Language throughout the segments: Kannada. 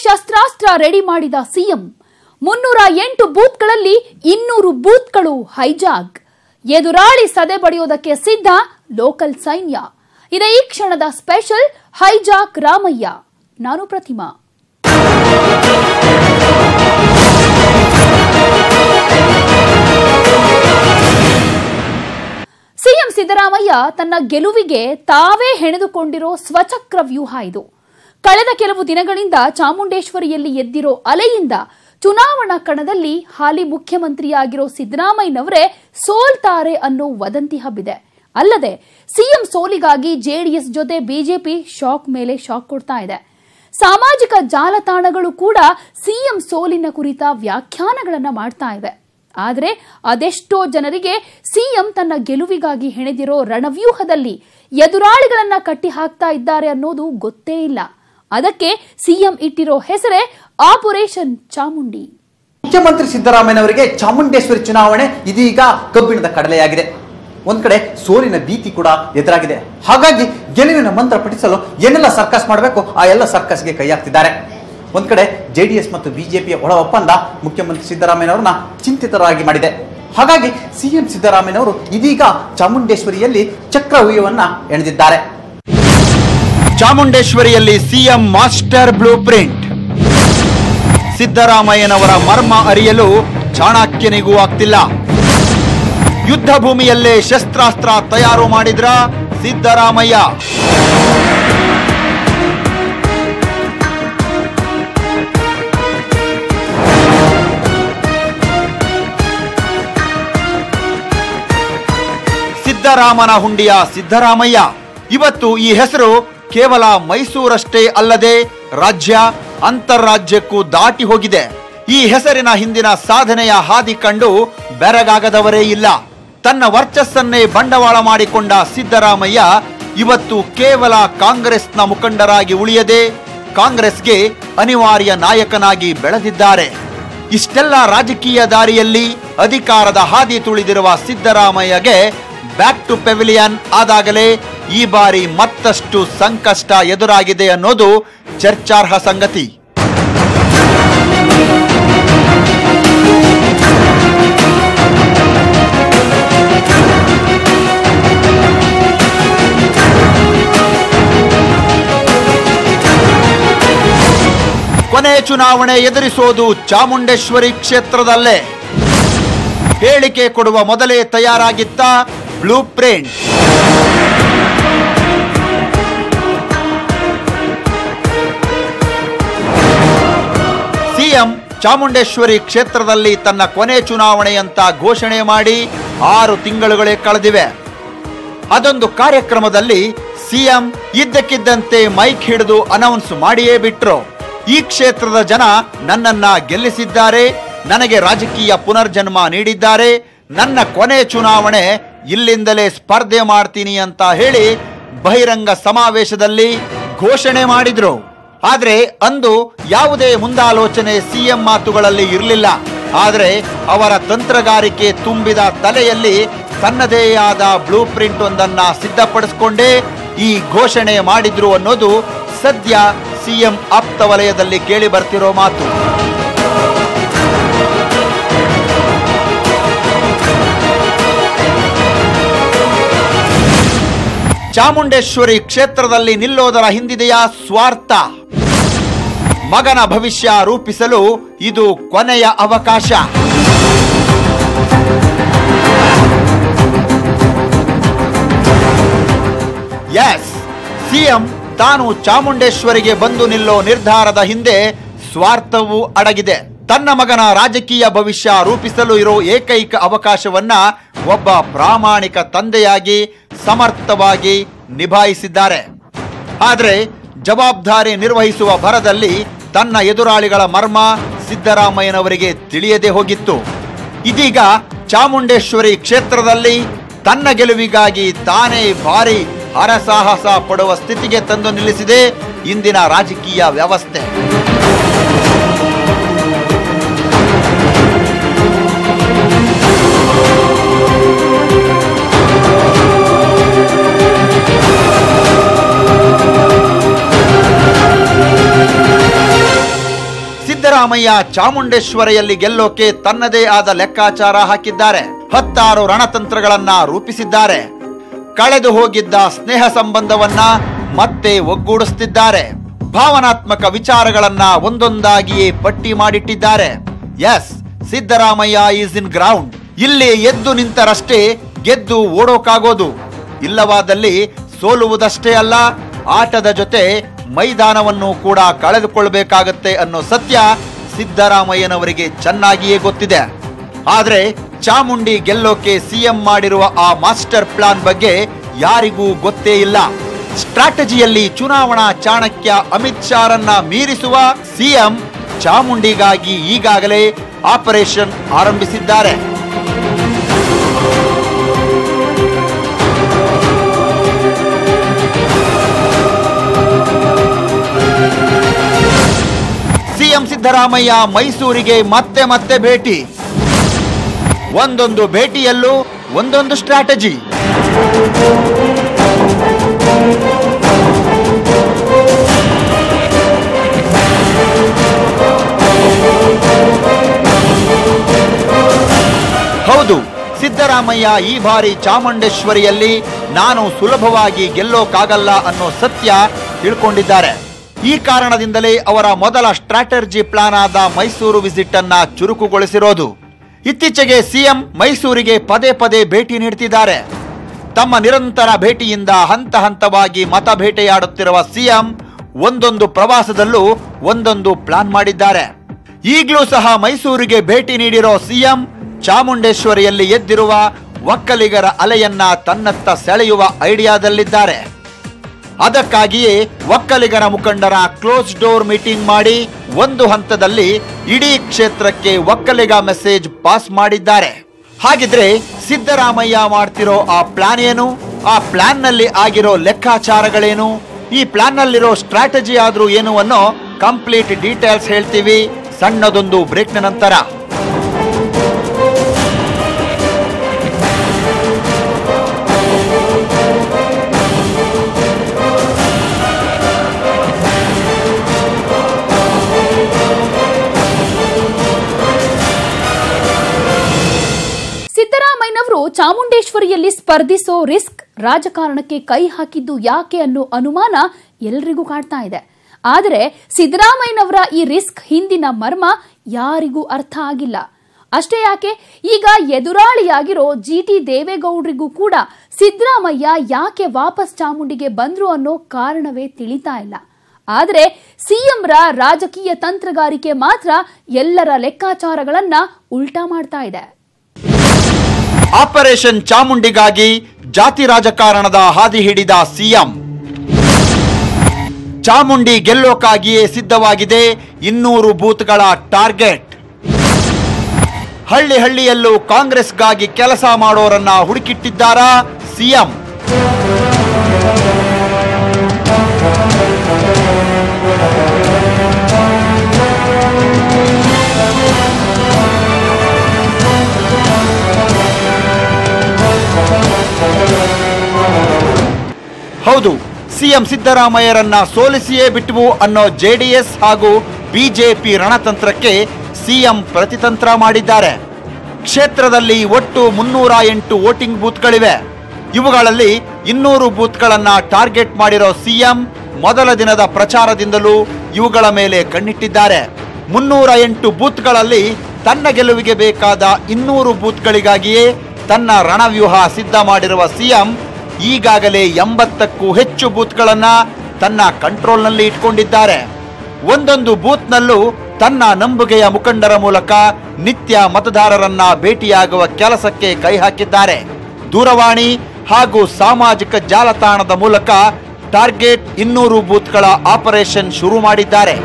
ಶಸ್ತ್ರಾಸ್ತ್ರ ರೆಡಿ ಮಾಡಿದ ಸಿಎಂ 308 ಬೂತ್ಗಳಲ್ಲಿ 200 ಬೂತ್ಗಳು ಹೈಜಾಕ್. ಎದುರಾಳಿ ಸದೆ ಬಡಿಯೋದಕ್ಕೆ ಸಿದ್ಧ ಲೋಕಲ್ ಸೈನ್ಯ. ಇದೇ ಈ ಕ್ಷಣದ ಸ್ಪೆಷಲ್ ಹೈಜಾಕ್ ರಾಮಯ್ಯ. ನಾನು ಪ್ರತಿಮಾ. ಸಿಎಂ ಸಿದ್ದರಾಮಯ್ಯ ತನ್ನ ಗೆಲುವಿಗೆ ತಾವೇ ಹೆಣೆದುಕೊಂಡಿರೋ ಸ್ವಚಕ್ರ ವ್ಯೂಹ ಇದು. ಕಳೆದ ಕೆಲವು ದಿನಗಳಿಂದ ಚಾಮುಂಡೇಶ್ವರಿಯಲ್ಲಿ ಎದ್ದಿರೋ ಅಲೆಯಿಂದ ಚುನಾವಣಾ ಕಣದಲ್ಲಿ ಹಾಲಿ ಮುಖ್ಯಮಂತ್ರಿಯಾಗಿರೋ ಸಿದ್ದರಾಮಯ್ಯನವರೇ ಸೋಲ್ತಾರೆ ಅನ್ನೋ ವದಂತಿ ಹಬ್ಬಿದೆ. ಅಲ್ಲದೆ ಸಿಎಂ ಸೋಲಿಗಾಗಿ ಜೆಡಿಎಸ್ ಜೊತೆ ಬಿಜೆಪಿ ಶಾಕ್ ಮೇಲೆ ಶಾಕ್ ಕೊಡ್ತಾ ಇದೆ. ಸಾಮಾಜಿಕ ಜಾಲತಾಣಗಳು ಕೂಡ ಸಿಎಂ ಸೋಲಿನ ಕುರಿತ ವ್ಯಾಖ್ಯಾನಗಳನ್ನ ಮಾಡ್ತಾ ಇವೆ. ಆದರೆ ಅದೆಷ್ಟೋ ಜನರಿಗೆ ಸಿಎಂ ತನ್ನ ಗೆಲುವಿಗಾಗಿ ಹೆಣೆದಿರೋ ರಣವ್ಯೂಹದಲ್ಲಿ ಎದುರಾಳಿಗಳನ್ನ ಕಟ್ಟಿ ಹಾಕ್ತಾ ಇದ್ದಾರೆ ಅನ್ನೋದು ಗೊತ್ತೇ ಇಲ್ಲ. ಅದಕ್ಕೆ ಸಿಎಂ ಇಟ್ಟಿರೋ ಹೆಸರೇ ಆಪರೇಷನ್ ಚಾಮುಂಡಿ. ಮುಖ್ಯಮಂತ್ರಿ ಸಿದ್ದರಾಮಯ್ಯನವರಿಗೆ ಚಾಮುಂಡೇಶ್ವರಿ ಚುನಾವಣೆ ಇದೀಗ ಕಬ್ಬಿಣದ ಕಡಲೆಯಾಗಿದೆ. ಒಂದ್ ಕಡೆ ಸೋಲಿನ ಭೀತಿ ಕೂಡ ಎದುರಾಗಿದೆ. ಹಾಗಾಗಿ ಗೆಲುವಿನ ಮಂತ್ರ ಪಠಿಸಲು ಏನೆಲ್ಲ ಸರ್ಕಸ್ ಮಾಡಬೇಕು ಆ ಎಲ್ಲ ಸರ್ಕಸ್ಗೆ ಕೈ ಹಾಕ್ತಿದ್ದಾರೆ. ಒಂದ್ ಕಡೆ ಜೆಡಿಎಸ್ ಮತ್ತು ಬಿಜೆಪಿಯ ಒಳ ಒಪ್ಪಂದ ಮುಖ್ಯಮಂತ್ರಿ ಸಿದ್ದರಾಮಯ್ಯನವರನ್ನ ಚಿಂತಿತರಾಗಿ ಮಾಡಿದೆ. ಹಾಗಾಗಿ ಸಿಎಂ ಸಿದ್ದರಾಮಯ್ಯನವರು ಇದೀಗ ಚಾಮುಂಡೇಶ್ವರಿಯಲ್ಲಿ ಚಕ್ರವ್ಯೂಹವನ್ನ ಎಣೆದಿದ್ದಾರೆ. ಚಾಮುಂಡೇಶ್ವರಿಯಲ್ಲಿ ಸಿಎಂ ಮಾಸ್ಟರ್ ಬ್ಲೂ ಪ್ರಿಂಟ್. ಸಿದ್ದರಾಮಯ್ಯನವರ ಮರ್ಮ ಅರಿಯಲು ಚಾಣಕ್ಯನಿಗೂ ಆಗ್ತಿಲ್ಲ. ಯುದ್ಧ ಭೂಮಿಯಲ್ಲೇ ಶಸ್ತ್ರಾಸ್ತ್ರ ತಯಾರು ಮಾಡಿದ್ರ ಸಿದ್ದರಾಮಯ್ಯ. ಸಿದ್ದರಾಮನ ಹುಂಡಿಯ ಸಿದ್ದರಾಮಯ್ಯ. ಇವತ್ತು ಈ ಹೆಸರು ಕೇವಲ ಮೈಸೂರಷ್ಟೇ ಅಲ್ಲದೆ ರಾಜ್ಯ ಅಂತರ್ರಾಜ್ಯಕ್ಕೂ ದಾಟಿ ಹೋಗಿದೆ. ಈ ಹೆಸರಿನ ಹಿಂದಿನ ಸಾಧನೆಯ ಹಾದಿ ಕಂಡು ಬೆರಗಾಗದವರೇ ಇಲ್ಲ. ತನ್ನ ವರ್ಚಸ್ಸನ್ನೇ ಬಂಡವಾಳ ಮಾಡಿಕೊಂಡ ಸಿದ್ದರಾಮಯ್ಯ ಇವತ್ತು ಕೇವಲ ಕಾಂಗ್ರೆಸ್ನ ಮುಖಂಡರಾಗಿ ಉಳಿಯದೆ ಕಾಂಗ್ರೆಸ್ಗೆ ಅನಿವಾರ್ಯ ನಾಯಕನಾಗಿ ಬೆಳೆದಿದ್ದಾರೆ. ಇಷ್ಟೆಲ್ಲ ರಾಜಕೀಯ ದಾರಿಯಲ್ಲಿ ಅಧಿಕಾರದ ಹಾದಿ ತುಳಿದಿರುವ ಸಿದ್ದರಾಮಯ್ಯಗೆ ಬ್ಯಾಕ್ ಟು ಪೆವಿಲಿಯನ್ ಆದಾಗಲೇ ಈ ಬಾರಿ ಮತ್ತಷ್ಟು ಸಂಕಷ್ಟ ಎದುರಾಗಿದೆ ಅನ್ನೋದು ಚರ್ಚಾರ್ಹ ಸಂಗತಿ. ಕೊನೆ ಚುನಾವಣೆ ಎದುರಿಸೋದು ಚಾಮುಂಡೇಶ್ವರಿ ಕ್ಷೇತ್ರದಲ್ಲೇ. ಹೇಳಿಕೆ ಕೊಡುವ ಮೊದಲೇ ತಯಾರಾಗಿದ್ದ ಬ್ಲೂ ಪ್ರಿಂಟ್. ಸಿಎಂ ಚಾಮುಂಡೇಶ್ವರಿ ಕ್ಷೇತ್ರದಲ್ಲಿ ತನ್ನ ಕೊನೆ ಚುನಾವಣೆಯಂತ ಘೋಷಣೆ ಮಾಡಿ 6 ತಿಂಗಳುಗಳೇ ಕಳೆದಿವೆ. ಅದೊಂದು ಕಾರ್ಯಕ್ರಮದಲ್ಲಿ ಸಿಎಂ ಇದ್ದಕ್ಕಿದ್ದಂತೆ ಮೈಕ್ ಹಿಡಿದು ಅನೌನ್ಸ್ ಮಾಡಿಯೇ ಬಿಟ್ರು. ಈ ಕ್ಷೇತ್ರದ ಜನ ನನ್ನನ್ನ ಗೆಲ್ಲಿಸಿದ್ದಾರೆ, ನನಗೆ ರಾಜಕೀಯ ಪುನರ್ಜನ್ಮ ನೀಡಿದ್ದಾರೆ, ನನ್ನ ಕೊನೆ ಚುನಾವಣೆ ಇಲ್ಲಿಂದಲೇ ಸ್ಪರ್ಧೆ ಮಾಡ್ತೀನಿ ಅಂತ ಹೇಳಿ ಬಹಿರಂಗ ಸಮಾವೇಶದಲ್ಲಿ ಘೋಷಣೆ ಮಾಡಿದ್ರು. ಆದ್ರೆ ಅಂದು ಯಾವುದೇ ಮುಂದಾಲೋಚನೆ ಸಿಎಂ ಮಾತುಗಳಲ್ಲಿ ಇರಲಿಲ್ಲ. ಆದರೆ ಅವರ ತಂತ್ರಗಾರಿಕೆ ತುಂಬಿದ ತಲೆಯಲ್ಲಿ ತನ್ನದೇ ಆದ ಬ್ಲೂ ಪ್ರಿಂಟ್ ಒಂದನ್ನ ಸಿದ್ಧಪಡಿಸಿಕೊಂಡೇ ಈ ಘೋಷಣೆ ಮಾಡಿದ್ರು ಅನ್ನೋದು ಸದ್ಯ ಸಿಎಂ ಆಪ್ತ ವಲಯದಲ್ಲಿ ಕೇಳಿ ಬರ್ತಿರೋ ಮಾತು. ಚಾಮುಂಡೇಶ್ವರಿ ಕ್ಷೇತ್ರದಲ್ಲಿ ನಿಲ್ಲೋದರ ಹಿಂದಿದೆಯಾ ಸ್ವಾರ್ಥ? ಮಗನ ಭವಿಷ್ಯ ರೂಪಿಸಲು ಇದು ಕೊನೆಯ ಅವಕಾಶ. ಎಸ್, ಸಿಎಂ ತಾನು ಚಾಮುಂಡೇಶ್ವರಿಗೆ ಬಂದು ನಿಲ್ಲೋ ನಿರ್ಧಾರದ ಹಿಂದೆ ಸ್ವಾರ್ಥವೂ ಅಡಗಿದೆ. ತನ್ನ ಮಗನ ರಾಜಕೀಯ ಭವಿಷ್ಯ ರೂಪಿಸಲು ಇರೋ ಏಕೈಕ ಅವಕಾಶವನ್ನ ಒಬ್ಬ ಪ್ರಾಮಾಣಿಕ ತಂದೆಯಾಗಿ ಸಮರ್ಥವಾಗಿ ನಿಭಾಯಿಸಿದ್ದಾರೆ. ಆದರೆ ಜವಾಬ್ದಾರಿ ನಿರ್ವಹಿಸುವ ಭರದಲ್ಲಿ ತನ್ನ ಎದುರಾಳಿಗಳ ಮರ್ಮ ಸಿದ್ದರಾಮಯ್ಯನವರಿಗೆ ತಿಳಿಯದೆ ಹೋಗಿತ್ತು. ಇದೀಗ ಚಾಮುಂಡೇಶ್ವರಿ ಕ್ಷೇತ್ರದಲ್ಲಿ ತನ್ನ ಗೆಲುವಿಗಾಗಿ ತಾನೇ ಭಾರಿ ಹರಸಾಹಸ ಪಡುವ ಸ್ಥಿತಿಗೆ ತಂದು ನಿಲ್ಲಿಸಿದೆ ಇಂದಿನ ರಾಜಕೀಯ ವ್ಯವಸ್ಥೆ. ಸಿದ್ದರಾಮಯ್ಯ ಚಾಮುಂಡೇಶ್ವರಿಯಲ್ಲಿ ಗೆಲ್ಲೋಕೆ ತನ್ನದೇ ಆದ ಲೆಕ್ಕಾಚಾರ ಹಾಕಿದ್ದಾರೆ. 10 ರಣತಂತ್ರಗಳನ್ನ ರೂಪಿಸಿದ್ದಾರೆ. ಕಳೆದು ಹೋಗಿದ್ದ ಸ್ನೇಹ ಸಂಬಂಧವನ್ನ ಮತ್ತೆ ಒಗ್ಗೂಡಿಸುತ್ತಿದ್ದಾರೆ. ಭಾವನಾತ್ಮಕ ವಿಚಾರಗಳನ್ನ ಒಂದೊಂದಾಗಿಯೇ ಪಟ್ಟಿ ಮಾಡಿಟ್ಟಿದ್ದಾರೆ. Yes, Siddaramaiah is in ground. ಇಲ್ಲಿ ಎದ್ದು ನಿಂತರಷ್ಟೇ ಗೆದ್ದು ಓಡೋಕಾಗೋದು. ಇಲ್ಲವಾದಲ್ಲಿ ಸೋಲುವುದಷ್ಟೇ ಅಲ್ಲ, ಆಟದ ಜೊತೆ ಮೈದಾನವನ್ನು ಕೂಡ ಕಳೆದುಕೊಳ್ಳಬೇಕಾಗತ್ತೆ ಅನ್ನೋ ಸತ್ಯ ಸಿದ್ದರಾಮಯ್ಯನವರಿಗೆ ಚೆನ್ನಾಗಿಯೇ ಗೊತ್ತಿದೆ. ಆದ್ರೆ ಚಾಮುಂಡಿ ಗೆಲ್ಲೋಕೆ ಸಿಎಂ ಮಾಡಿರುವ ಆ ಮಾಸ್ಟರ್ ಪ್ಲಾನ್ ಬಗ್ಗೆ ಯಾರಿಗೂ ಗೊತ್ತೇ ಇಲ್ಲ. ಸ್ಟ್ರಾಟಜಿಯಲ್ಲಿ ಚುನಾವಣಾ ಚಾಣಕ್ಯ ಅಮಿತ್ ಶಾರನ್ನ ಮೀರಿಸುವ ಸಿಎಂ ಚಾಮುಂಡಿಗಾಗಿ ಈಗಾಗಲೇ ಆಪರೇಷನ್ ಆರಂಭಿಸಿದ್ದಾರೆ. ಸಿಎಂ ಸಿದ್ದರಾಮಯ್ಯ ಮೈಸೂರಿಗೆ ಮತ್ತೆ ಮತ್ತೆ ಭೇಟಿ. ಒಂದೊಂದು ಭೇಟಿಯಲ್ಲೂ ಒಂದೊಂದು ಸ್ಟ್ರಾಟಜಿ. ಹೌದು, ಸಿದ್ದರಾಮಯ್ಯ ಈ ಬಾರಿ ಚಾಮುಂಡೇಶ್ವರಿಯಲ್ಲಿ ನಾನು ಸುಲಭವಾಗಿ ಗೆಲ್ಲೋಕಾಗಲ್ಲ ಅನ್ನೋ ಸತ್ಯ ತಿಳ್ಕೊಂಡಿದ್ದಾರೆ. ಈ ಕಾರಣದಿಂದಲೇ ಅವರ ಮೊದಲ ಸ್ಟ್ರಾಟಜಿ ಪ್ಲಾನ್ ಆದ ಮೈಸೂರು ವಿಸಿಟ್ ಅನ್ನ ಚುರುಕುಗೊಳಿಸಿರೋದು. ಇತ್ತೀಚೆಗೆ ಸಿಎಂ ಮೈಸೂರಿಗೆ ಪದೇ ಪದೇ ಭೇಟಿ ನೀಡುತ್ತಿದ್ದಾರೆ. ತಮ್ಮ ನಿರಂತರ ಭೇಟಿಯಿಂದ ಹಂತ ಹಂತವಾಗಿ ಮತ ಬೇಟೆಯಾಡುತ್ತಿರುವ ಸಿಎಂ ಒಂದೊಂದು ಪ್ರವಾಸದಲ್ಲೂ ಒಂದೊಂದು ಪ್ಲಾನ್ ಮಾಡಿದ್ದಾರೆ. ಈಗಲೂ ಸಹ ಮೈಸೂರಿಗೆ ಭೇಟಿ ನೀಡಿರೋ ಸಿಎಂ ಚಾಮುಂಡೇಶ್ವರಿಯಲ್ಲಿ ಎದ್ದಿರುವ ಒಕ್ಕಲಿಗರ ಅಲೆಯನ್ನ ತನ್ನತ್ತ ಸೆಳೆಯುವ ಐಡಿಯಾದಲ್ಲಿದ್ದಾರೆ. ಅದಕ್ಕಾಗಿಯೇ ಒಕ್ಕಲಿಗರ ಮುಖಂಡರ ಕ್ಲೋಸ್ ಡೋರ್ ಮೀಟಿಂಗ್ ಮಾಡಿ ಒಂದು ಹಂತದಲ್ಲಿ ಇಡೀ ಕ್ಷೇತ್ರಕ್ಕೆ ಒಕ್ಕಲಿಗ ಮೆಸೇಜ್ ಪಾಸ್ ಮಾಡಿದ್ದಾರೆ. ಹಾಗಿದ್ರೆ ಸಿದ್ದರಾಮಯ್ಯ ಮಾಡ್ತಿರೋ ಆ ಪ್ಲಾನ್ ಏನು? ಆ ಪ್ಲಾನ್ ನಲ್ಲಿ ಆಗಿರೋ ಲೆಕ್ಕಾಚಾರಗಳೇನು? ಈ ಪ್ಲಾನ್ ನಲ್ಲಿರೋ ಸ್ಟ್ರಾಟಜಿ ಆದ್ರೂ ಏನು ಅನ್ನೋ ಕಂಪ್ಲೀಟ್ ಡೀಟೇಲ್ಸ್ ಹೇಳ್ತೀವಿ ಸಣ್ಣದೊಂದು ಬ್ರೇಕ್ನ ನಂತರ. ಸಿದ್ದರಾಮಯ್ಯನವರು ಚಾಮುಂಡೇಶ್ವರಿಯಲ್ಲಿ ಸ್ಪರ್ಧಿಸೋ ರಿಸ್ಕ್ ರಾಜಕಾರಣಕ್ಕೆ ಕೈ ಹಾಕಿದ್ದು ಯಾಕೆ ಅನ್ನೋ ಅನುಮಾನ ಎಲ್ರಿಗೂ ಕಾಡ್ತಾ ಇದೆ. ಆದರೆ ಸಿದ್ದರಾಮಯ್ಯನವರ ಈ ರಿಸ್ಕ್ ಹಿಂದಿನ ಮರ್ಮ ಯಾರಿಗೂ ಅರ್ಥ ಆಗಿಲ್ಲ. ಅಷ್ಟೇ ಯಾಕೆ, ಈಗ ಎದುರಾಳಿಯಾಗಿರೋ ಜಿಟಿ ದೇವೇಗೌಡರಿಗೂ ಕೂಡ ಸಿದ್ದರಾಮಯ್ಯ ಯಾಕೆ ವಾಪಸ್ ಚಾಮುಂಡಿಗೆ ಬಂದ್ರು ಅನ್ನೋ ಕಾರಣವೇ ತಿಳಿತಾ ಇಲ್ಲ. ಆದರೆ ಸಿಎಂರ ರಾಜಕೀಯ ತಂತ್ರಗಾರಿಕೆ ಮಾತ್ರ ಎಲ್ಲರ ಲೆಕ್ಕಾಚಾರಗಳನ್ನ ಉಲ್ಟಾ ಮಾಡ್ತಾ ಇದೆ. ಆಪರೇಷನ್ ಚಾಮುಂಡಿಗಾಗಿ ಜಾತಿ ರಾಜಕಾರಣದ ಹಾದಿ ಹಿಡಿದ ಸಿಎಂ. ಚಾಮುಂಡಿ ಗೆಲ್ಲೋಕಾಗಿಯೇ ಸಿದ್ಧವಾಗಿದೆ 200 ಬೂತ್ಗಳ ಟಾರ್ಗೆಟ್. ಹಳ್ಳಿ ಹಳ್ಳಿಯಲ್ಲೂ ಕಾಂಗ್ರೆಸ್ಗಾಗಿ ಕೆಲಸ ಮಾಡೋರನ್ನ ಹುಡುಕಿಟ್ಟಿದ್ದಾರಾ ಸಿಎಂ? ಹೌದು, ಸಿಎಂ ಸಿದ್ದರಾಮಯ್ಯರನ್ನ ಸೋಲಿಸಿಯೇ ಬಿಟ್ಟವು ಅನ್ನೋ ಜೆಡಿಎಸ್ ಹಾಗೂ ಬಿಜೆಪಿ ರಣತಂತ್ರಕ್ಕೆ ಸಿಎಂ ಪ್ರತಿತಂತ್ರ ಮಾಡಿದ್ದಾರೆ. ಕ್ಷೇತ್ರದಲ್ಲಿ ಒಟ್ಟು 308 ವೋಟಿಂಗ್ ಬೂತ್ಗಳಿವೆ. ಇವುಗಳಲ್ಲಿ 200 ಬೂತ್ಗಳನ್ನ ಟಾರ್ಗೆಟ್ ಮಾಡಿರೋ ಸಿಎಂ ಮೊದಲ ದಿನದ ಪ್ರಚಾರದಿಂದಲೂ ಇವುಗಳ ಮೇಲೆ ಕಣ್ಣಿಟ್ಟಿದ್ದಾರೆ. 308 ಬೂತ್ಗಳಲ್ಲಿ ತನ್ನ ಗೆಲುವಿಗೆ ಬೇಕಾದ 200 ಬೂತ್ಗಳಿಗಾಗಿಯೇ ತನ್ನ ರಣವ್ಯೂಹ ಸಿದ್ಧ ಮಾಡಿರುವ ಸಿಎಂ ಈಗಾಗಲೇ 80ಕ್ಕೂ ಹೆಚ್ಚು ಬೂತ್ಗಳನ್ನ ತನ್ನ ಕಂಟ್ರೋಲ್ನಲ್ಲಿ ಇಟ್ಕೊಂಡಿದ್ದಾರೆ. ಒಂದೊಂದು ಬೂತ್ನಲ್ಲೂ ತನ್ನ ನಂಬುಗೆಯ ಮುಖಂಡರ ಮೂಲಕ ನಿತ್ಯ ಮತದಾರರನ್ನ ಭೇಟಿಯಾಗುವ ಕೆಲಸಕ್ಕೆ ಕೈ ಹಾಕಿದ್ದಾರೆ. ದೂರವಾಣಿ ಹಾಗೂ ಸಾಮಾಜಿಕ ಜಾಲತಾಣದ ಮೂಲಕ ಟಾರ್ಗೆಟ್ 200 ಬೂತ್ಗಳ ಆಪರೇಷನ್ ಶುರು ಮಾಡಿದ್ದಾರೆ.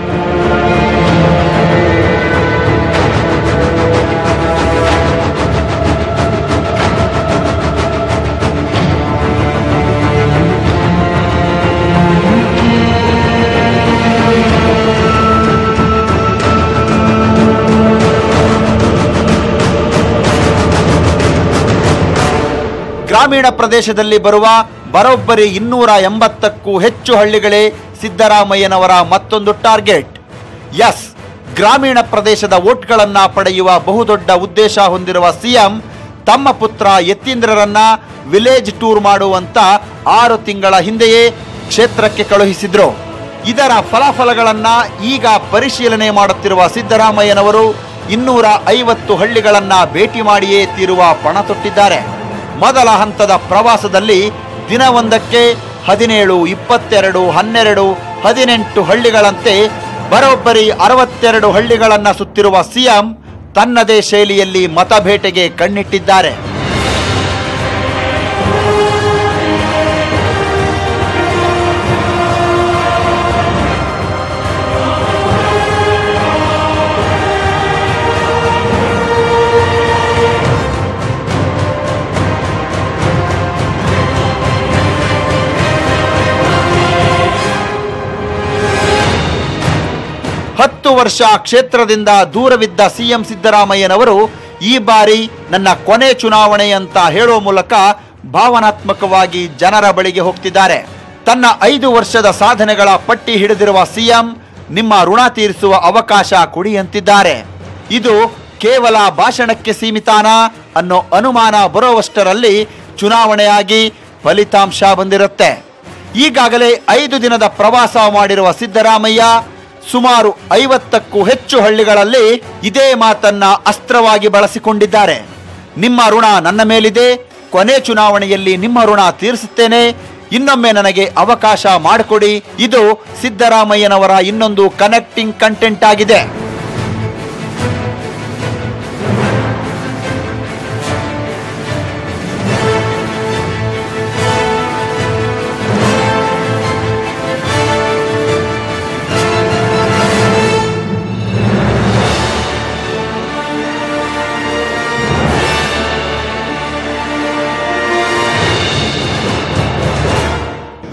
ಗ್ರಾಮೀಣ ಪ್ರದೇಶದಲ್ಲಿ ಬರುವ ಬರೋಬ್ಬರಿ 280ಕ್ಕೂ ಹೆಚ್ಚು ಹಳ್ಳಿಗಳೇ ಸಿದ್ದರಾಮಯ್ಯನವರ ಮತ್ತೊಂದು ಟಾರ್ಗೆಟ್. ಎಸ್, ಗ್ರಾಮೀಣ ಪ್ರದೇಶದ ವೋಟ್ಗಳನ್ನ ಪಡೆಯುವ ಬಹುದೊಡ್ಡ ಉದ್ದೇಶ ಹೊಂದಿರುವ ಸಿಎಂ ತಮ್ಮ ಪುತ್ರ ಯತೀಂದ್ರರನ್ನ ವಿಲೇಜ್ ಟೂರ್ ಮಾಡುವಂತ 6 ತಿಂಗಳ ಹಿಂದೆಯೇ ಕ್ಷೇತ್ರಕ್ಕೆ ಕಳುಹಿಸಿದ್ರು. ಇದರ ಫಲಾಫಲಗಳನ್ನ ಈಗ ಪರಿಶೀಲನೆ ಮಾಡುತ್ತಿರುವ ಸಿದ್ದರಾಮಯ್ಯನವರು 250 ಹಳ್ಳಿಗಳನ್ನ ಭೇಟಿ ಮಾಡಿಯೇ ತೀರುವ ಪಣ ತೊಟ್ಟಿದ್ದಾರೆ. ಮೊದಲ ಹಂತದ ಪ್ರವಾಸದಲ್ಲಿ ದಿನವೊಂದಕ್ಕೆ 17, 22, 12, 18 ಹಳ್ಳಿಗಳಂತೆ ಬರೋಬ್ಬರಿ 62 ಹಳ್ಳಿಗಳನ್ನ ಸುತ್ತಿರುವ ಸಿಎಂ ತನ್ನದೇ ಶೈಲಿಯಲ್ಲಿ ಮತಬೇಟೆಗೆ ಕಣ್ಣಿಟ್ಟಿದ್ದಾರೆ. ಹತ್ತು ವರ್ಷ ಕ್ಷೇತ್ರದಿಂದ ದೂರವಿದ್ದ ಸಿಎಂ ಸಿದ್ದರಾಮಯ್ಯನವರು ಈ ಬಾರಿ ನನ್ನ ಕೊನೆ ಚುನಾವಣೆ ಅಂತ ಹೇಳೋ ಮೂಲಕ ಭಾವನಾತ್ಮಕವಾಗಿ ಜನರ ಬಳಿಗೆ ಹೋಗ್ತಿದ್ದಾರೆ. ತನ್ನ 5 ವರ್ಷದ ಸಾಧನೆಗಳ ಪಟ್ಟಿ ಹಿಡಿದಿರುವ ಸಿಎಂ ನಿಮ್ಮ ಋಣ ತೀರಿಸುವ ಅವಕಾಶ ಕೊಡಿ ಅಂತಿದ್ದಾರೆ. ಇದು ಕೇವಲ ಭಾಷಣಕ್ಕೆ ಸೀಮಿತಾನಾ ಅನ್ನೋ ಅನುಮಾನ ಬರೋವಷ್ಟರಲ್ಲಿ ಚುನಾವಣೆಯಾಗಿ ಫಲಿತಾಂಶ ಬಂದಿರುತ್ತೆ. ಈಗಾಗಲೇ 5 ದಿನದ ಪ್ರವಾಸ ಮಾಡಿರುವ ಸಿದ್ದರಾಮಯ್ಯ ಸುಮಾರು 50ಕ್ಕೂ ಹೆಚ್ಚು ಹಳ್ಳಿಗಳಲ್ಲಿ ಇದೇ ಮಾತನ್ನ ಅಸ್ತ್ರವಾಗಿ ಬಳಸಿಕೊಂಡಿದ್ದಾರೆ. ನಿಮ್ಮ ಋಣ ನನ್ನ ಮೇಲಿದೆ, ಕೊನೆ ಚುನಾವಣೆಯಲ್ಲಿ ನಿಮ್ಮ ಋಣ ತೀರಿಸುತ್ತೇನೆ, ಇನ್ನೊಮ್ಮೆ ನನಗೆ ಅವಕಾಶ ಮಾಡಿಕೊಡಿ. ಇದು ಸಿದ್ದರಾಮಯ್ಯನವರ ಇನ್ನೊಂದು ಕನೆಕ್ಟಿಂಗ್ ಕಂಟೆಂಟ್ ಆಗಿದೆ.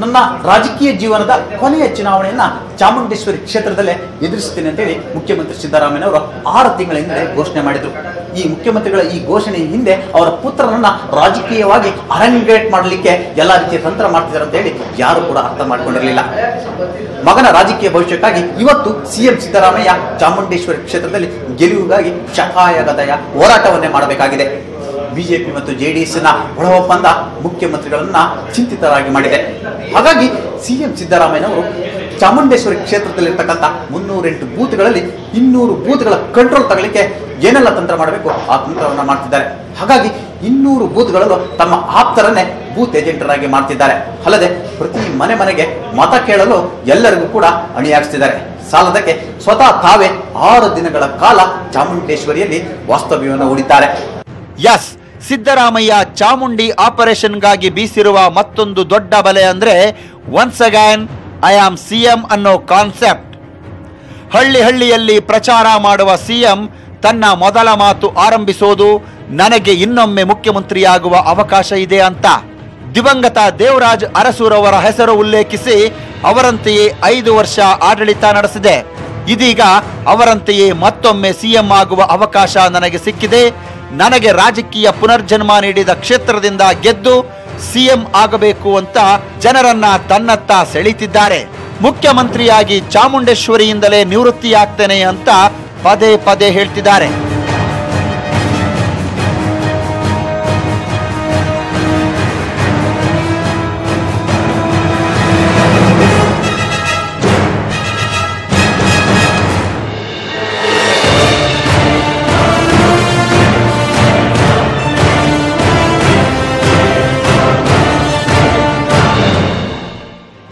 ನನ್ನ ರಾಜಕೀಯ ಜೀವನದ ಕೊನೆಯ ಚುನಾವಣೆಯನ್ನ ಚಾಮುಂಡೇಶ್ವರಿ ಕ್ಷೇತ್ರದಲ್ಲೇ ಎದುರಿಸುತ್ತೇನೆ ಅಂತೇಳಿ ಮುಖ್ಯಮಂತ್ರಿ ಸಿದ್ದರಾಮಯ್ಯನವರು 6 ತಿಂಗಳ ಹಿಂದೆ ಘೋಷಣೆ ಮಾಡಿದ್ರು. ಈ ಮುಖ್ಯಮಂತ್ರಿಗಳ ಈ ಘೋಷಣೆ ಹಿಂದೆ ಅವರ ಪುತ್ರರನ್ನ ರಾಜಕೀಯವಾಗಿ ಅರಂಗೇಟ್ ಮಾಡಲಿಕ್ಕೆ ಎಲ್ಲಾ ರೀತಿಯ ತಂತ್ರ ಮಾಡ್ತಿದ್ದಾರೆ ಅಂತ ಹೇಳಿ ಯಾರು ಕೂಡ ಅರ್ಥ ಮಾಡ್ಕೊಂಡಿರಲಿಲ್ಲ. ಮಗನ ರಾಜಕೀಯ ಭವಿಷ್ಯಕ್ಕಾಗಿ ಇವತ್ತು ಸಿಎಂ ಸಿದ್ದರಾಮಯ್ಯ ಚಾಮುಂಡೇಶ್ವರಿ ಕ್ಷೇತ್ರದಲ್ಲಿ ಗೆಲುವಿಗಾಗಿ ಶತಾಯಗತಾಯ ಹೋರಾಟವನ್ನೇ ಮಾಡಬೇಕಾಗಿದೆ. ಬಿಜೆಪಿ ಮತ್ತು ಜೆಡಿಎಸ್ನ ಒಳ ಒಪ್ಪಂದ ಮುಖ್ಯಮಂತ್ರಿಗಳನ್ನ ಚಿಂತಿತರಾಗಿ ಮಾಡಿದೆ. ಹಾಗಾಗಿ ಸಿಎಂ ಸಿದ್ದರಾಮಯ್ಯನವರು ಚಾಮುಂಡೇಶ್ವರಿ ಕ್ಷೇತ್ರದಲ್ಲಿರ್ತಕ್ಕಂಥ 308 ಬೂತ್ಗಳಲ್ಲಿ 200 ಬೂತ್ಗಳ ಕಂಟ್ರೋಲ್ ತಗೊಳ್ಳಿಕ್ಕೆ ಏನೆಲ್ಲ ತಂತ್ರ ಮಾಡಬೇಕು ಆ ತಂತ್ರವನ್ನ ಮಾಡ್ತಿದ್ದಾರೆ. ಹಾಗಾಗಿ 200 ಬೂತ್ಗಳಲ್ಲೂ ತಮ್ಮ ಆಪ್ತರನ್ನೇ ಬೂತ್ ಏಜೆಂಟರಾಗಿ ಮಾಡ್ತಿದ್ದಾರೆ. ಅಲ್ಲದೆ ಪ್ರತಿ ಮನೆಗೆ ಮತ ಕೇಳಲು ಎಲ್ಲರಿಗೂ ಕೂಡ ಅಣಿಯಾಗಿಸ್ತಿದ್ದಾರೆ. ಸಾಲದಕ್ಕೆ ಸ್ವತಃ ತಾವೇ 6 ದಿನಗಳ ಕಾಲ ಚಾಮುಂಡೇಶ್ವರಿಯಲ್ಲಿ ವಾಸ್ತವ್ಯವನ್ನು ಹೂಡಿದ್ದಾರೆ. ಎಸ್, ಸಿದ್ದರಾಮಯ್ಯ ಚಾಮುಂಡಿ ಆಪರೇಷನ್ಗಾಗಿ ಬೀಸಿರುವ ಮತ್ತೊಂದು ದೊಡ್ಡ ಬಲೆ ಅಂದ್ರೆ once again I am CM ಅನ್ನೋ ಕಾನ್ಸೆಪ್ಟ್. ಹಳ್ಳಿಯಲ್ಲಿ ಪ್ರಚಾರ ಮಾಡುವ ಸಿಎಂ ತನ್ನ ಮೊದಲ ಮಾತು ಆರಂಭಿಸೋದು ನನಗೆ ಇನ್ನೊಮ್ಮೆ ಮುಖ್ಯಮಂತ್ರಿಯಾಗುವ ಅವಕಾಶ ಇದೆ ಅಂತ. ದಿವಂಗತ ದೇವರಾಜ್ ಅರಸೂರವರ ಹೆಸರು ಉಲ್ಲೇಖಿಸಿ ಅವರಂತೆಯೇ 5 ವರ್ಷ ಆಡಳಿತ ನಡೆಸಿದೆ. ಇದೀಗ ಅವರಂತೆಯೇ ಮತ್ತೊಮ್ಮೆ ಸಿಎಂ ಆಗುವ ಅವಕಾಶ ನನಗೆ ಸಿಕ್ಕಿದೆ. ನನಗೆ ರಾಜಕೀಯ ಪುನರ್ಜನ್ಮ ನೀಡಿದ ಕ್ಷೇತ್ರದಿಂದ ಗೆದ್ದು ಸಿಎಂ ಆಗಬೇಕು ಅಂತ ಜನರನ್ನ ತನ್ನತ್ತ ಸೆಳೀತಿದ್ದಾರೆ. ಮುಖ್ಯಮಂತ್ರಿಯಾಗಿ ಚಾಮುಂಡೇಶ್ವರಿಯಿಂದಲೇ ನಿವೃತ್ತಿಯಾಗ್ತೇನೆ ಅಂತ ಪದೇ ಪದೇ ಹೇಳ್ತಿದ್ದಾರೆ.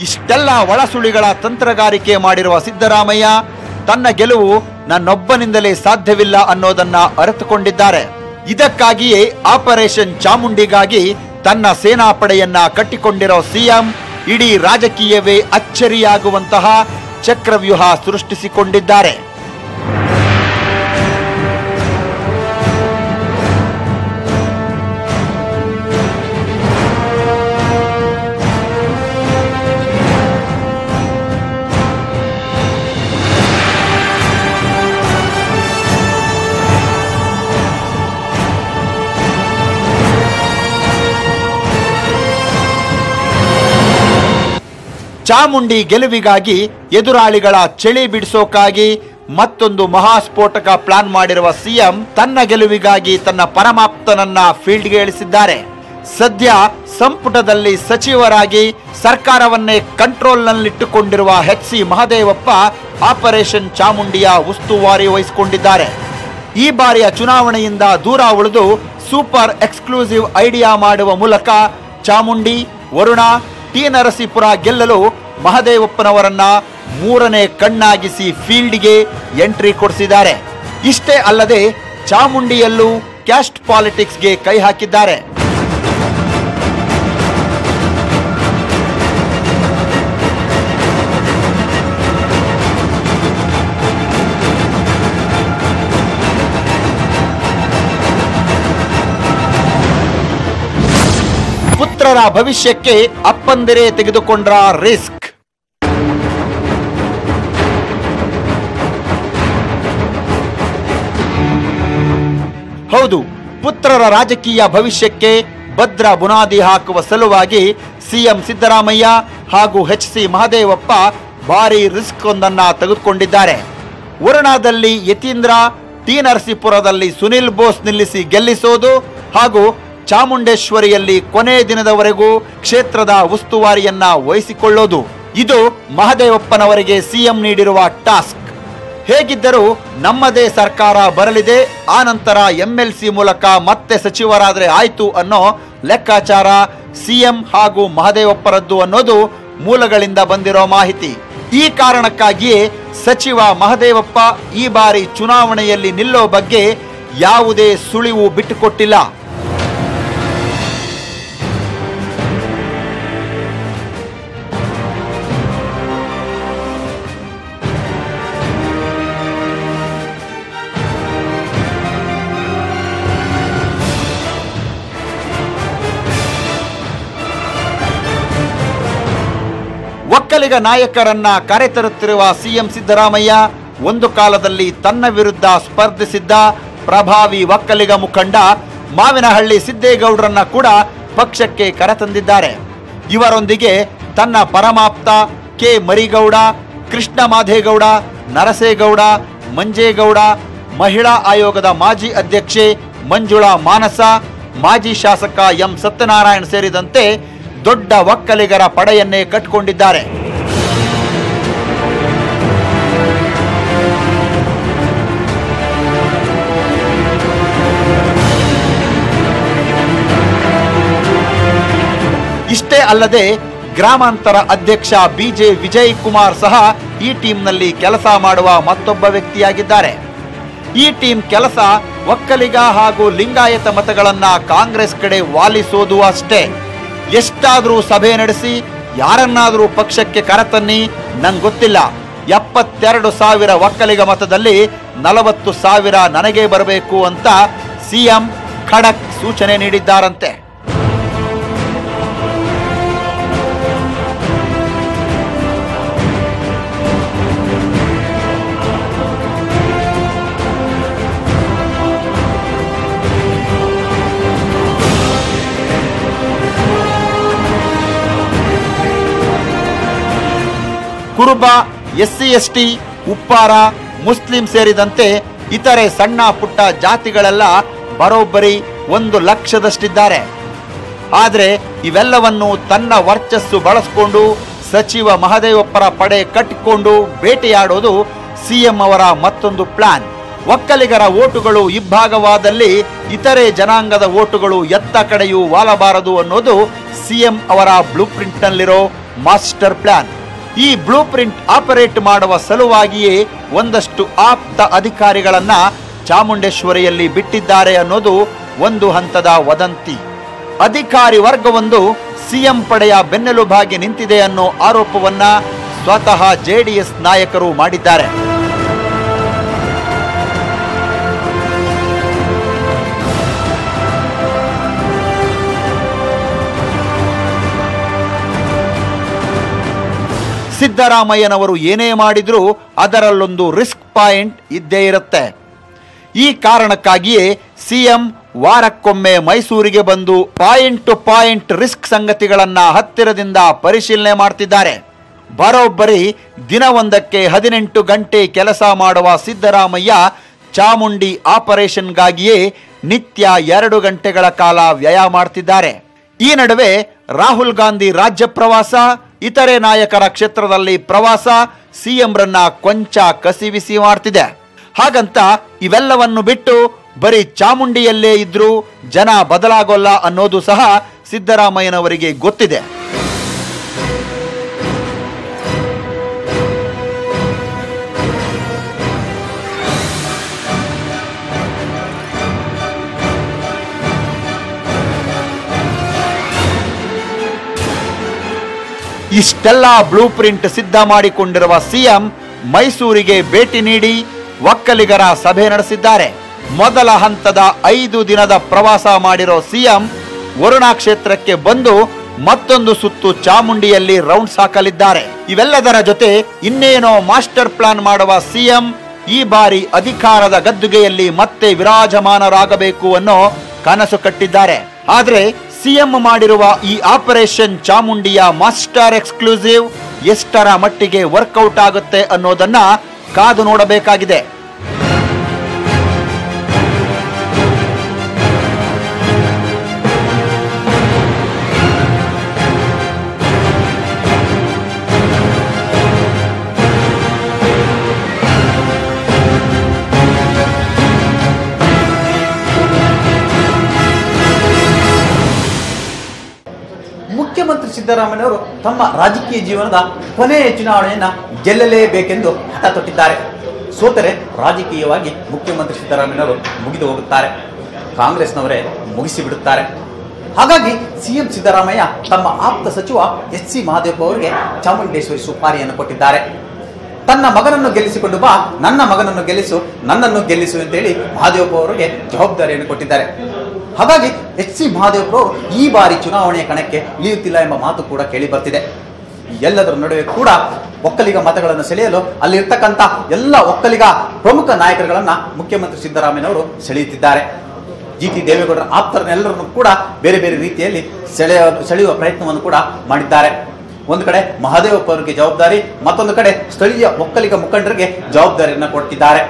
ಇಷ್ಟೆಲ್ಲ ಒಳಸುಳಿಗಳ ತಂತ್ರಗಾರಿಕೆ ಮಾಡಿರುವ ಸಿದ್ದರಾಮಯ್ಯ ತನ್ನ ಗೆಲುವು ನನ್ನೊಬ್ಬನಿಂದಲೇ ಸಾಧ್ಯವಿಲ್ಲ ಅನ್ನೋದನ್ನ ಅರಿತುಕೊಂಡಿದ್ದಾರೆ. ಇದಕ್ಕಾಗಿಯೇ ಆಪರೇಷನ್ ಚಾಮುಂಡಿಗಾಗಿ ತನ್ನ ಸೇನಾಪಡೆಯನ್ನ ಕಟ್ಟಿಕೊಂಡಿರೋ ಸಿಎಂ ಇಡೀ ರಾಜಕೀಯವೇ ಅಚ್ಚರಿಯಾಗುವಂತಹ ಚಕ್ರವ್ಯೂಹ ಸೃಷ್ಟಿಸಿಕೊಂಡಿದ್ದಾರೆ. ಚಾಮುಂಡಿ ಗೆಲುವಿಗಾಗಿ ಎದುರಾಳಿಗಳ ಚಳಿ ಬಿಡಿಸೋಕಾಗಿ ಮತ್ತೊಂದು ಮಹಾಸ್ಫೋಟಕ ಪ್ಲಾನ್ ಮಾಡಿರುವ ಸಿಎಂ ತನ್ನ ಗೆಲುವಿಗಾಗಿ ತನ್ನ ಪರಮಾಪ್ತನನ್ನ ಫೀಲ್ಡ್ಗೆ ಇಳಿಸಿದ್ದಾರೆ. ಸದ್ಯ ಸಂಪುಟದಲ್ಲಿ ಸಚಿವರಾಗಿ ಸರ್ಕಾರವನ್ನೇ ಕಂಟ್ರೋಲ್ನಲ್ಲಿಟ್ಟುಕೊಂಡಿರುವ HC ಮಹದೇವಪ್ಪ ಆಪರೇಷನ್ ಚಾಮುಂಡಿಯ ಉಸ್ತುವಾರಿ ವಹಿಸಿಕೊಂಡಿದ್ದಾರೆ. ಈ ಬಾರಿಯ ಚುನಾವಣೆಯಿಂದ ದೂರ ಉಳಿದು ಸೂಪರ್ ಎಕ್ಸ್ಕ್ಲೂಸಿವ್ ಐಡಿಯಾ ಮಾಡುವ ಮೂಲಕ ಚಾಮುಂಡಿ, ವರುಣ, ಟಿ ನರಸೀಪುರ ಗೆಲ್ಲಲು ಮಹದೇವಪ್ಪನವರನ್ನ ಮೂರನೇ ಕಣ್ಣಾಗಿಸಿ ಫೀಲ್ಡ್ಗೆ ಎಂಟ್ರಿ ಕೊಡಿಸಿದ್ದಾರೆ. ಇಷ್ಟೇ ಅಲ್ಲದೆ ಚಾಮುಂಡಿಯಲ್ಲೂ ಕ್ಯಾಸ್ಟ್ ಪಾಲಿಟಿಕ್ಸ್ಗೆ ಕೈ ಹಾಕಿದ್ದಾರೆ. ಪುತ್ರರ ಭವಿಷ್ಯಕ್ಕೆ ಅಪ್ಪಂದಿರೇ ತೆಗೆದುಕೊಂಡ್ರ ರಿಸ್ಕ್. ಹೌದು, ಪುತ್ರರ ರಾಜಕೀಯ ಭವಿಷ್ಯಕ್ಕೆ ಭದ್ರ ಬುನಾದಿ ಹಾಕುವ ಸಲುವಾಗಿ ಸಿಎಂ ಸಿದ್ದರಾಮಯ್ಯ ಹಾಗೂ HC ಮಹದೇವಪ್ಪ ಭಾರಿ ರಿಸ್ಕ್ ಒಂದನ್ನ ತೆಗೆದುಕೊಂಡಿದ್ದಾರೆ. ವರುಣಾದಲ್ಲಿ ಯತೀಂದ್ರ, ಟಿ ನರಸೀಪುರದಲ್ಲಿ ಸುನಿಲ್ ಬೋಸ್ ನಿಲ್ಲಿಸಿ ಗೆಲ್ಲಿಸೋದು ಹಾಗೂ ಚಾಮುಂಡೇಶ್ವರಿಯಲ್ಲಿ ಕೊನೆ ದಿನದವರೆಗೂ ಕ್ಷೇತ್ರದ ಉಸ್ತುವಾರಿಯನ್ನ ವಹಿಸಿಕೊಳ್ಳೋದು, ಇದು ಮಹದೇವಪ್ಪನವರಿಗೆ ಸಿಎಂ ನೀಡಿರುವ ಟಾಸ್ಕ್. ಹೇಗಿದ್ದರೂ ನಮ್ಮದೇ ಸರ್ಕಾರ ಬರಲಿದೆ, ಆ ನಂತರ MLC ಮೂಲಕ ಮತ್ತೆ ಸಚಿವರಾದ್ರೆ ಆಯ್ತು ಅನ್ನೋ ಲೆಕ್ಕಾಚಾರ ಸಿಎಂ ಹಾಗೂ ಮಹದೇವಪ್ಪರದ್ದು ಅನ್ನೋದು ಮೂಲಗಳಿಂದ ಬಂದಿರೋ ಮಾಹಿತಿ. ಈ ಕಾರಣಕ್ಕಾಗಿಯೇ ಸಚಿವ ಮಹದೇವಪ್ಪ ಈ ಬಾರಿ ಚುನಾವಣೆಯಲ್ಲಿ ನಿಲ್ಲೋ ಬಗ್ಗೆ ಯಾವುದೇ ಸುಳಿವು ಬಿಟ್ಟುಕೊಟ್ಟಿಲ್ಲ. ಒಕ್ಕಲಿಗ ನಾಯಕರನ್ನ ಕರೆತರುತ್ತಿರುವ ಸಿಎಂ ಸಿದ್ದರಾಮಯ್ಯ ಒಂದು ಕಾಲದಲ್ಲಿ ತನ್ನ ವಿರುದ್ಧ ಸ್ಪರ್ಧಿಸಿದ್ದ ಪ್ರಭಾವಿ ಒಕ್ಕಲಿಗ ಮುಖಂಡ ಮಾವಿನಹಳ್ಳಿ ಸಿದ್ದೇಗೌಡರನ್ನ ಕೂಡ ಪಕ್ಷಕ್ಕೆ ಕರೆತಂದಿದ್ದಾರೆ. ಇವರೊಂದಿಗೆ ತನ್ನ ಪರಮಾಪ್ತ ಕೆ ಮರಿಗೌಡ, ಕೃಷ್ಣ ಮಾದೇಗೌಡ, ನರಸೇಗೌಡ, ಮಂಜೇಗೌಡ, ಮಹಿಳಾ ಆಯೋಗದ ಮಾಜಿ ಅಧ್ಯಕ್ಷೆ ಮಂಜುಳಾ ಮಾನಸ, ಮಾಜಿ ಶಾಸಕ ಎಂ ಸತ್ಯನಾರಾಯಣ ಸೇರಿದಂತೆ ದೊಡ್ಡ ಒಕ್ಕಲಿಗರ ಪಡೆಯನ್ನೇ ಕಟ್ಟಿಕೊಂಡಿದ್ದಾರೆ. ಇಷ್ಟೇ ಅಲ್ಲದೆ ಗ್ರಾಮಾಂತರ ಅಧ್ಯಕ್ಷ BJ ವಿಜಯ್ ಕುಮಾರ್ ಸಹ ಈ ಟೀಮ್ನಲ್ಲಿ ಕೆಲಸ ಮಾಡುವ ಮತ್ತೊಬ್ಬ ವ್ಯಕ್ತಿಯಾಗಿದ್ದಾರೆ. ಈ ಟೀಮ್ ಕೆಲಸ ಒಕ್ಕಲಿಗ ಹಾಗೂ ಲಿಂಗಾಯತ ಮತಗಳನ್ನ ಕಾಂಗ್ರೆಸ್ ಕಡೆ ವಾಲಿಸೋದು ಅಷ್ಟೇ. ಎಷ್ಟಾದ್ರೂ ಸಭೆ ನಡೆಸಿ ಯಾರನ್ನಾದ್ರೂ ಪಕ್ಷಕ್ಕೆ ಕರೆತನ್ನಿ, ನಂಗೆ ಗೊತ್ತಿಲ್ಲ, 72,000 ಒಕ್ಕಲಿಗ ಮತದಲ್ಲಿ 40,000 ನನಗೆ ಬರಬೇಕು ಅಂತ ಸಿಎಂ ಖಡಕ್ ಸೂಚನೆ ನೀಡಿದ್ದಾರಂತೆ. ಕುರುಬ, SC/ST, ಉಪ್ಪಾರ, ಮುಸ್ಲಿಂ ಸೇರಿದಂತೆ ಇತರೆ ಸಣ್ಣ ಪುಟ್ಟ ಜಾತಿಗಳೆಲ್ಲ ಬರೋಬ್ಬರಿ 1 ಲಕ್ಷದಷ್ಟಿದ್ದಾರೆ. ಆದರೆ ಇವೆಲ್ಲವನ್ನು ತನ್ನ ವರ್ಚಸ್ಸು ಬಳಸಿಕೊಂಡು ಸಚಿವ ಮಹದೇವಪ್ಪರ ಪಡೆ ಕಟ್ಟಿಕೊಂಡು ಬೇಟೆಯಾಡೋದು ಸಿಎಂ ಅವರ ಮತ್ತೊಂದು ಪ್ಲಾನ್. ಒಕ್ಕಲಿಗರ ಓಟುಗಳು ಇಬ್ಬಾಗವಾದಲ್ಲಿ ಇತರೆ ಜನಾಂಗದ ಓಟುಗಳು ಎತ್ತ ಕಡೆಯೂ ವಾಲಬಾರದು ಅನ್ನೋದು ಸಿಎಂ ಅವರ ಬ್ಲೂ ಪ್ರಿಂಟ್ನಲ್ಲಿರೋ ಮಾಸ್ಟರ್ ಪ್ಲಾನ್. ಈ ಬ್ಲೂ ಪ್ರಿಂಟ್ ಆಪರೇಟ್ ಮಾಡುವ ಸಲುವಾಗಿಯೇ ಒಂದಷ್ಟು ಆಪ್ತ ಅಧಿಕಾರಿಗಳನ್ನ ಚಾಮುಂಡೇಶ್ವರಿಯಲ್ಲಿ ಬಿಟ್ಟಿದ್ದಾರೆ ಅನ್ನೋದು ಒಂದು ಹಂತದ ವದಂತಿ. ಅಧಿಕಾರಿ ವರ್ಗವೊಂದು ಸಿಎಂ ಪಡೆಯ ಬೆನ್ನೆಲುಬಾಗಿ ನಿಂತಿದೆ ಅನ್ನೋ ಆರೋಪವನ್ನ ಸ್ವತಃ JDS ನಾಯಕರು ಮಾಡಿದ್ದಾರೆ. ಸಿದ್ದರಾಮಯ್ಯನವರು ಏನೇ ಮಾಡಿದ್ರೂ ಅದರಲ್ಲೊಂದು ರಿಸ್ಕ್ ಪಾಯಿಂಟ್ ಇದ್ದೇ ಇರುತ್ತೆ. ಈ ಕಾರಣಕ್ಕಾಗಿಯೇ ಸಿಎಂ ವಾರಕ್ಕೊಮ್ಮೆ ಮೈಸೂರಿಗೆ ಬಂದು ಪಾಯಿಂಟ್ ಟು ಪಾಯಿಂಟ್ ರಿಸ್ಕ್ ಸಂಗತಿಗಳನ್ನ ಹತ್ತಿರದಿಂದ ಪರಿಶೀಲನೆ ಮಾಡ್ತಿದ್ದಾರೆ. ಬರೋಬ್ಬರಿ ದಿನವೊಂದಕ್ಕೆ 18 ಗಂಟೆ ಕೆಲಸ ಮಾಡುವ ಸಿದ್ದರಾಮಯ್ಯ ಚಾಮುಂಡಿ ಆಪರೇಷನ್ಗಾಗಿಯೇ ನಿತ್ಯ 2 ಗಂಟೆಗಳ ಕಾಲ ವ್ಯಯ ಮಾಡ್ತಿದ್ದಾರೆ. ಈ ನಡುವೆ ರಾಹುಲ್ ಗಾಂಧಿ ರಾಜ್ಯ ಪ್ರವಾಸ, ಇತರೆ ನಾಯಕರ ಕ್ಷೇತ್ರದಲ್ಲಿ ಪ್ರವಾಸ ಸಿಎಂರನ್ನ ಕೊಂಚ ಕಸಿವಿಸಿ ಮಾಡ್ತಿದೆ. ಹಾಗಂತ ಇವೆಲ್ಲವನ್ನು ಬಿಟ್ಟು ಬರೀ ಚಾಮುಂಡಿಯಲ್ಲೇ ಇದ್ರೂ ಜನ ಬದಲಾಗೋಲ್ಲ ಅನ್ನೋದು ಸಹ ಸಿದ್ದರಾಮಯ್ಯನವರಿಗೆ ಗೊತ್ತಿದೆ. ಇಷ್ಟೆಲ್ಲ ಬ್ಲೂ ಪ್ರಿಂಟ್ ಸಿದ್ಧ ಮಾಡಿಕೊಂಡಿರುವ ಸಿಎಂ ಮೈಸೂರಿಗೆ ಭೇಟಿ ನೀಡಿ ಒಕ್ಕಲಿಗರ ಸಭೆ ನಡೆಸಿದ್ದಾರೆ. ಮೊದಲ ಹಂತದ 5 ದಿನದ ಪ್ರವಾಸ ಮಾಡಿರೋ ಸಿಎಂ ವರುಣಾ ಕ್ಷೇತ್ರಕ್ಕೆ ಬಂದು ಮತ್ತೊಂದು ಸುತ್ತು ಚಾಮುಂಡಿಯಲ್ಲಿ ರೌಂಡ್ಸ್ ಹಾಕಲಿದ್ದಾರೆ. ಇವೆಲ್ಲದರ ಜೊತೆ ಇನ್ನೇನೋ ಮಾಸ್ಟರ್ ಪ್ಲಾನ್ ಮಾಡುವ ಸಿಎಂ ಈ ಬಾರಿ ಅಧಿಕಾರದ ಗದ್ದುಗೆಯಲ್ಲಿ ಮತ್ತೆ ವಿರಾಜಮಾನರಾಗಬೇಕು ಅನ್ನೋ ಕನಸು ಕಟ್ಟಿದ್ದಾರೆ. ಆದ್ರೆ ಸಿಎಂ ಮಾಡಿರುವ ಈ ಆಪರೇಷನ್ ಚಾಮುಂಡಿಯ ಮಾಸ್ಟರ್ ಎಕ್ಸ್ಕ್ಲೂಸಿವ್ ಎಷ್ಟರ ಮಟ್ಟಿಗೆ ವರ್ಕೌಟ್ ಆಗುತ್ತೆ ಅನ್ನೋದನ್ನ ಕಾದು ನೋಡಬೇಕಾಗಿದೆ. ಮುಖ್ಯಮಂತ್ರಿ ಸಿದ್ದರಾಮಯ್ಯನವರು ತಮ್ಮ ರಾಜಕೀಯ ಜೀವನದ ಕೊನೆಯ ಚುನಾವಣೆಯನ್ನ ಗೆಲ್ಲಲೇಬೇಕೆಂದು ಹಠ ತೊಟ್ಟಿದ್ದಾರೆ. ಸೋತರೆ ರಾಜಕೀಯವಾಗಿ ಮುಖ್ಯಮಂತ್ರಿ ಸಿದ್ದರಾಮಯ್ಯನವರು ಮುಗಿದು ಹೋಗುತ್ತಾರೆ, ಕಾಂಗ್ರೆಸ್ನವರೇ ಮುಗಿಸಿ ಬಿಡುತ್ತಾರೆ. ಹಾಗಾಗಿ ಸಿಎಂ ಸಿದ್ದರಾಮಯ್ಯ ತಮ್ಮ ಆಪ್ತ ಸಚಿವ ಎಚ್ ಸಿ ಮಹದೇವಪ್ಪ ಅವರಿಗೆ ಚಾಮುಂಡೇಶ್ವರಿ ಸುಪಾರಿಯನ್ನು ಕೊಟ್ಟಿದ್ದಾರೆ. ತನ್ನ ಮಗನನ್ನು ಗೆಲ್ಲಿಸಿಕೊಂಡು ಬಾ, ನನ್ನ ಮಗನನ್ನು ಗೆಲ್ಲಿಸು, ನನ್ನನ್ನು ಗೆಲ್ಲಿಸು ಅಂತೇಳಿ ಮಹದೇವಪ್ಪ ಅವರಿಗೆ ಜವಾಬ್ದಾರಿಯನ್ನು ಕೊಟ್ಟಿದ್ದಾರೆ. ಹಾಗಾಗಿ ಎಚ್ ಸಿ ಮಹದೇವಪ್ಪ ಅವರು ಈ ಬಾರಿ ಚುನಾವಣೆಯ ಕಣಕ್ಕೆ ಇಳಿಯುತ್ತಿಲ್ಲ ಎಂಬ ಮಾತು ಕೂಡ ಕೇಳಿ ಬರ್ತಿದೆ. ಎಲ್ಲದರ ನಡುವೆ ಕೂಡ ಒಕ್ಕಲಿಗ ಮತಗಳನ್ನು ಸೆಳೆಯಲು ಅಲ್ಲಿರ್ತಕ್ಕಂಥ ಎಲ್ಲ ಒಕ್ಕಲಿಗ ಪ್ರಮುಖ ನಾಯಕರುಗಳನ್ನ ಮುಖ್ಯಮಂತ್ರಿ ಸಿದ್ದರಾಮಯ್ಯನವರು ಸೆಳೆಯುತ್ತಿದ್ದಾರೆ. ಜಿಟಿ ದೇವೇಗೌಡರ ಆಪ್ತರನ್ನೆಲ್ಲರನ್ನು ಕೂಡ ಬೇರೆ ಬೇರೆ ರೀತಿಯಲ್ಲಿ ಸೆಳೆಯುವ ಪ್ರಯತ್ನವನ್ನು ಕೂಡ ಮಾಡಿದ್ದಾರೆ. ಒಂದು ಕಡೆ ಮಹದೇವಪ್ಪ ಅವರಿಗೆ ಜವಾಬ್ದಾರಿ, ಮತ್ತೊಂದು ಕಡೆ ಸ್ಥಳೀಯ ಒಕ್ಕಲಿಗ ಮುಖಂಡರಿಗೆ ಜವಾಬ್ದಾರಿಯನ್ನು ಕೊಟ್ಟಿದ್ದಾರೆ.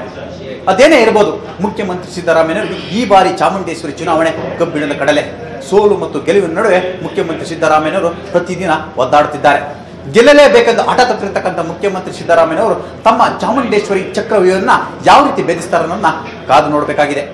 ಅದೇನೇ ಇರಬಹುದು, ಮುಖ್ಯಮಂತ್ರಿ ಸಿದ್ದರಾಮಯ್ಯನವರು ಈ ಬಾರಿ ಚಾಮುಂಡೇಶ್ವರಿ ಚುನಾವಣೆ ಕಬ್ಬಿಣದ ಕಡಲೆ. ಸೋಲು ಮತ್ತು ಗೆಲುವಿನ ನಡುವೆ ಮುಖ್ಯಮಂತ್ರಿ ಸಿದ್ದರಾಮಯ್ಯನವರು ಪ್ರತಿದಿನ ಒದ್ದಾಡುತ್ತಿದ್ದಾರೆ. ಗೆಲ್ಲಲೇಬೇಕೆಂದು ಹಠ ತೊಟ್ಟಿರ್ತಕ್ಕಂಥ ಮುಖ್ಯಮಂತ್ರಿ ಸಿದ್ದರಾಮಯ್ಯನವರು ತಮ್ಮ ಚಾಮುಂಡೇಶ್ವರಿ ಚಕ್ರವ್ಯೂಹವನ್ನ ಯಾವ ರೀತಿ ಭೇದಿಸ್ತಾರನ್ನ ಕಾದು ನೋಡಬೇಕಾಗಿದೆ.